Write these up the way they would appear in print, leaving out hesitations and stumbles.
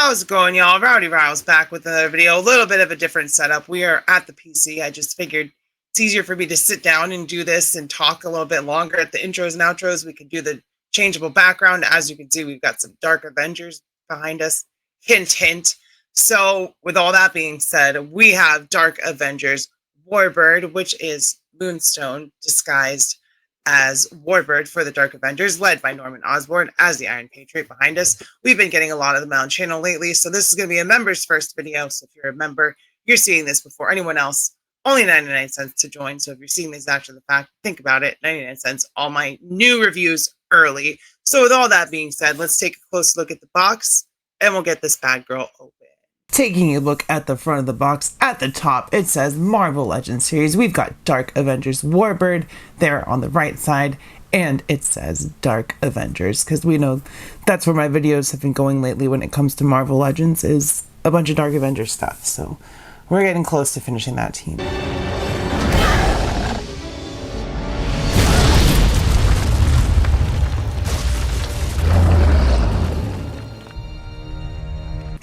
How's it going, y'all? Rowdy Rouse back with another video. A little bit of a different setup. We are at the PC. I just figured it's easier for me to sit down and do this and talk a little bit longer at the intros and outros. We can do the changeable background. As you can see, we've got some Dark Avengers behind us. Hint, hint. So with all that being said, we have Dark Avengers WARBIRD, which is Moonstone disguised as WARBIRD for the Dark Avengers, led by Norman Osborn as the Iron Patriot behind us. We've been getting a lot of them on channel lately, so this is going to be a member's first video. So if you're a member, you're seeing this before anyone else. Only 99 cents to join. So if you're seeing this after the fact, think about it. 99 cents, all my new reviews early. So with all that being said, let's take a close look at the box and we'll get this bad girl open. Taking a look at the front of the box, at the top, it says Marvel Legends series. We've got Dark Avengers WARBIRD there on the right side, and it says Dark Avengers, because we know that's where my videos have been going lately when it comes to Marvel Legends, is a bunch of Dark Avengers stuff. So we're getting close to finishing that team.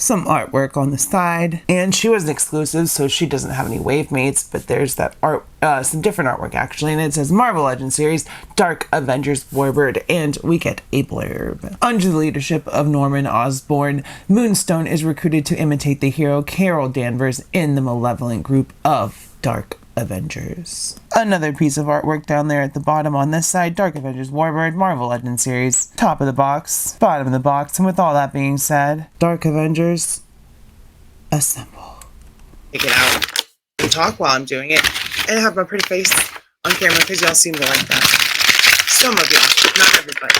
Some artwork on the side, and she was an exclusive, so she doesn't have any wave mates, but there's that art, some different artwork actually, and it says Marvel Legends series Dark Avengers WARBIRD, and we get a blurb. Under the leadership of Norman Osborn, Moonstone is recruited to imitate the hero Carol Danvers in the malevolent group of Dark Avengers. Another piece of artwork down there at the bottom on this side, Dark Avengers WARBIRD Marvel Legends series. Top of the box, bottom of the box, and with all that being said, Dark Avengers, assemble. Take it out and talk while I'm doing it, and have my pretty face on camera because y'all seem to like that. Some of y'all, not everybody.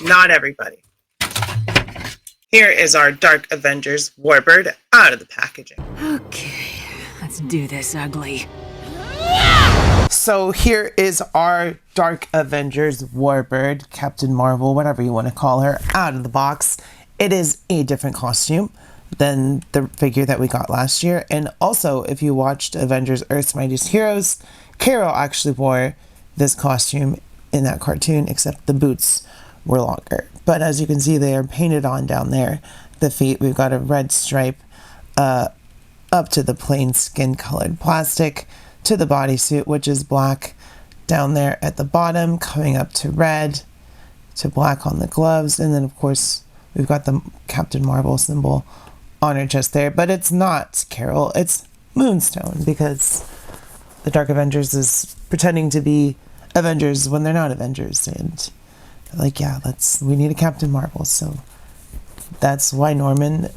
Not everybody. Here is our Dark Avengers WARBIRD out of the packaging. Okay. Let's do this, ugly. So here is our Dark Avengers WARBIRD, Captain Marvel, whatever you want to call her, out of the box. It is a different costume than the figure that we got last year. And also, if you watched Avengers Earth's Mightiest Heroes, Carol actually wore this costume in that cartoon, except the boots were longer. But as you can see, they are painted on down there. The feet, we've got a red stripe, up to the plain skin-colored plastic, to the bodysuit, which is black down there at the bottom, coming up to red, to black on the gloves, and then of course we've got the Captain Marvel symbol on her chest there, but it's not Carol, it's Moonstone, because the Dark Avengers is pretending to be Avengers when they're not Avengers, and like, yeah, we need a Captain Marvel, so that's why Norman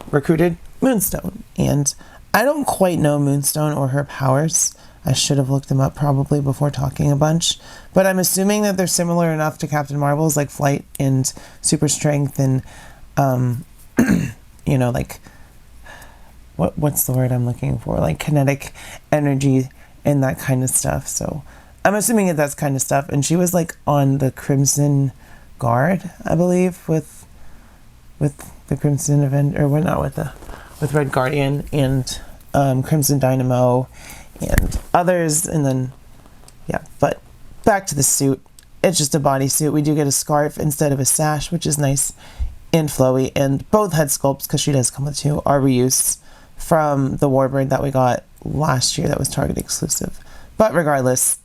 recruited Moonstone. And I don't quite know Moonstone or her powers. I should have looked them up probably before talking a bunch, but I'm assuming that they're similar enough to Captain Marvel's, like flight and super strength and you know, like what's the word I'm looking for, like kinetic energy and that kind of stuff. So I'm assuming that that's kind of stuff. And she was like on the Crimson Guard, I believe, with the Crimson Avenger, or well, not with Red Guardian and Crimson Dynamo and others, and then yeah, but back to the suit. It's just a bodysuit. We do get a scarf instead of a sash, which is nice and flowy, and both head sculpts, because she does come with two, are reused from the WARBIRD that we got last year that was Target exclusive. But regardless,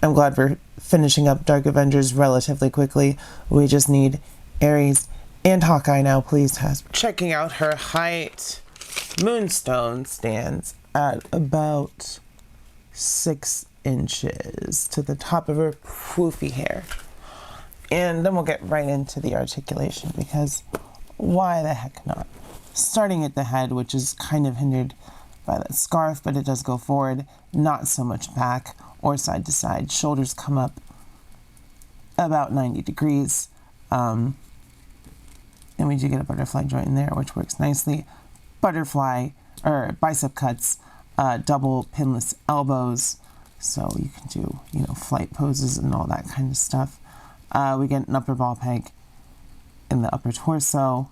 I'm glad we're finishing up Dark Avengers relatively quickly. We just need Ares and Hawkeye now, please. Checking out her height, Moonstone stands at about 6 inches to the top of her poofy hair. And then we'll get right into the articulation, because why the heck not? Starting at the head, which is kind of hindered by that scarf, but it does go forward, not so much back or side to side. Shoulders come up about 90 degrees. And we do get a butterfly joint in there, which works nicely. Butterfly, or bicep cuts, double pinless elbows, so you can do, you know, flight poses and all that kind of stuff. We get an upper ball peg in the upper torso,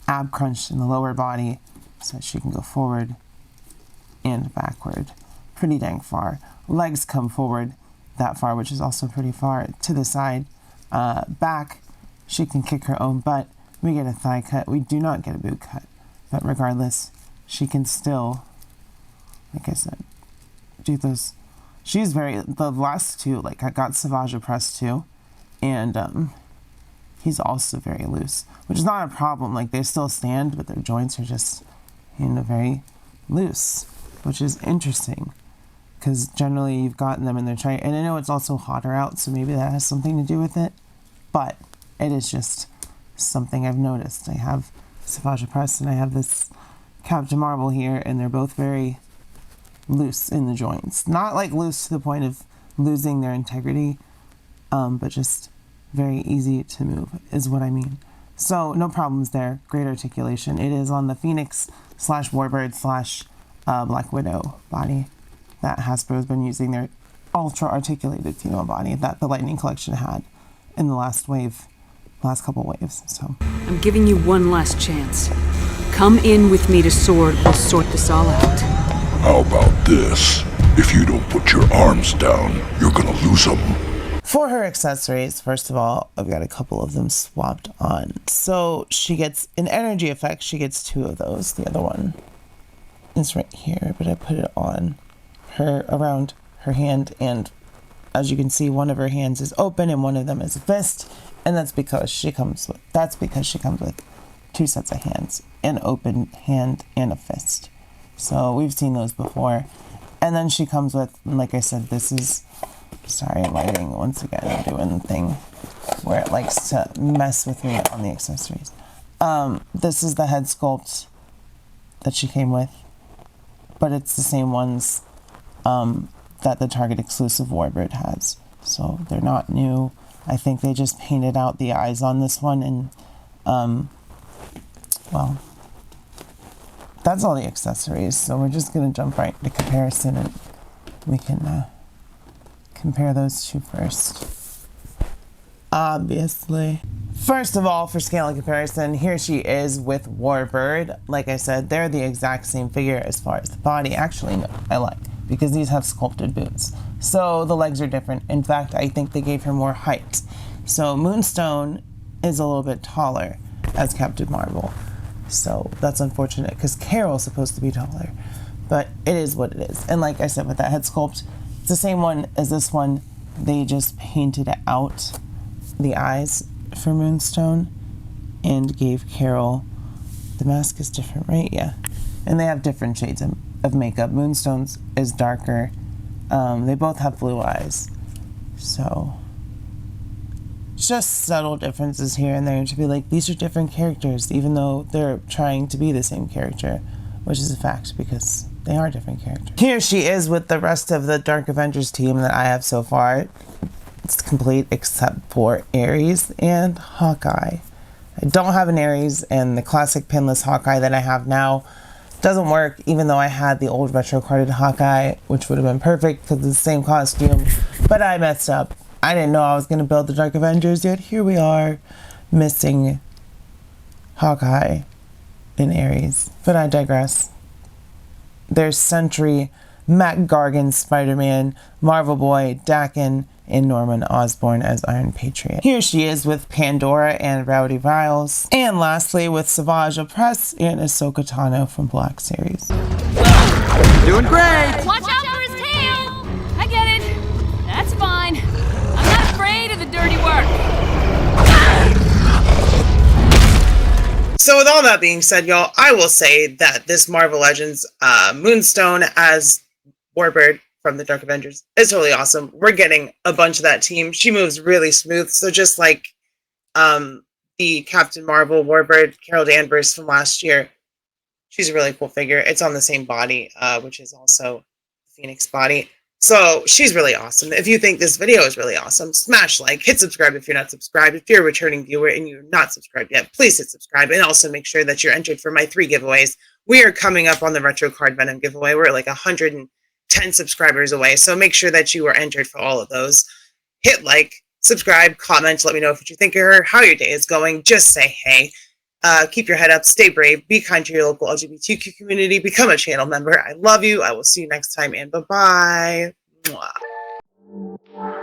ab crunch in the lower body, so she can go forward and backward pretty dang far. Legs come forward that far, which is also pretty far to the side. Back, she can kick her own butt we get a thigh cut. We do not get a boot cut. But regardless, she can still, like I said, do those. She's the last two, like I got Savage Press too, and he's also very loose, which is not a problem. Like they still stand, but their joints are just, very loose, which is interesting because generally you've gotten them and they're trying, and I know it's also hotter out, so maybe that has something to do with it, but it is just something I've noticed. I have Savage Press and I have this Captain Marvel here, and they're both very loose in the joints. Not like loose to the point of losing their integrity, but just very easy to move is what I mean. So no problems there. Great articulation. It is on the Phoenix / WARBIRD / Black Widow body that Hasbro's been using, their ultra articulated female body that the Lightning Collection had in the last couple waves. So I'm giving you one last chance. Come in with me to Sword. We'll sort this all out. How about this? If you don't put your arms down, you're gonna lose them. for her accessories, first of all, I've got a couple of them swapped on. So she gets an energy effect. She gets 2 of those. The other one is right here, but I put it on her, around her hand, and as you can see, one of her hands is open and one of them is a fist, and that's because she comes with 2 sets of hands, an open hand and a fist. So we've seen those before. And then she comes with, like I said, this is, sorry, lighting once again, I'm doing the thing where it likes to mess with me on the accessories. This is the head sculpt that she came with, but it's the same ones that the Target exclusive WARBIRD has. So they're not new. I think they just painted out the eyes on this one, and well, that's all the accessories. So we're just going to jump right into comparison, and we can compare those 2 first. Obviously. First of all, for scale and comparison, here she is with WARBIRD. Like I said, they're the exact same figure as far as the body. Actually, no, I lied, because these have sculpted boots. So the legs are different. In fact, I think they gave her more height. So Moonstone is a little bit taller as Captain Marvel. So that's unfortunate because Carol's supposed to be taller, but it is what it is. And like I said, with that head sculpt, it's the same one as this one. They just painted out the eyes for Moonstone and gave Carol, the mask is different, right? Yeah. And they have different shades of makeup. Moonstone's is darker. They both have blue eyes. So just subtle differences here and there to be like, these are different characters, even though they're trying to be the same character, which is a fact because they are different characters. Here she is with the rest of the Dark Avengers team that I have so far. It's complete except for Ares and Hawkeye. I don't have an Ares, and the classic pinless Hawkeye that I have now doesn't work, even though I had the old retro carded Hawkeye, which would have been perfect because it's the same costume, but I messed up. I didn't know I was going to build the Dark Avengers, yet here we are, missing Hawkeye and Ares. But I digress. There's Sentry, Matt Gargan, Spider-Man, Marvel Boy, Dakin, and Norman Osborn as Iron Patriot. Here she is with Pandora and Rowdy Riles. And lastly with Savage Press and Ahsoka Tano from Black Series. Doing great! Watch out for his tail! I get it. That's fine. I'm not afraid of the dirty work. So with all that being said, y'all, I will say that this Marvel Legends Moonstone as WARBIRD from the Dark Avengers is totally awesome. We're getting a bunch of that team. She moves really smooth. So just like the Captain Marvel WARBIRD Carol Danvers from last year, she's a really cool figure. It's on the same body, which is also the Phoenix body. So she's really awesome. If you think this video is really awesome, smash like, hit subscribe if you're not subscribed. If you're a returning viewer and you're not subscribed yet, please hit subscribe, and also make sure that you're entered for my 3 giveaways. We are coming up on the Retro Card Venom giveaway. We're at like 110 subscribers away, so make sure that you are entered for all of those. Hit like, subscribe, comment, let me know what you think of her, how your day is going. Just say hey. Keep your head up, stay brave, be kind to your local LGBTQ community, become a channel member. I love you. I will see you next time, and bye-bye. Mwah.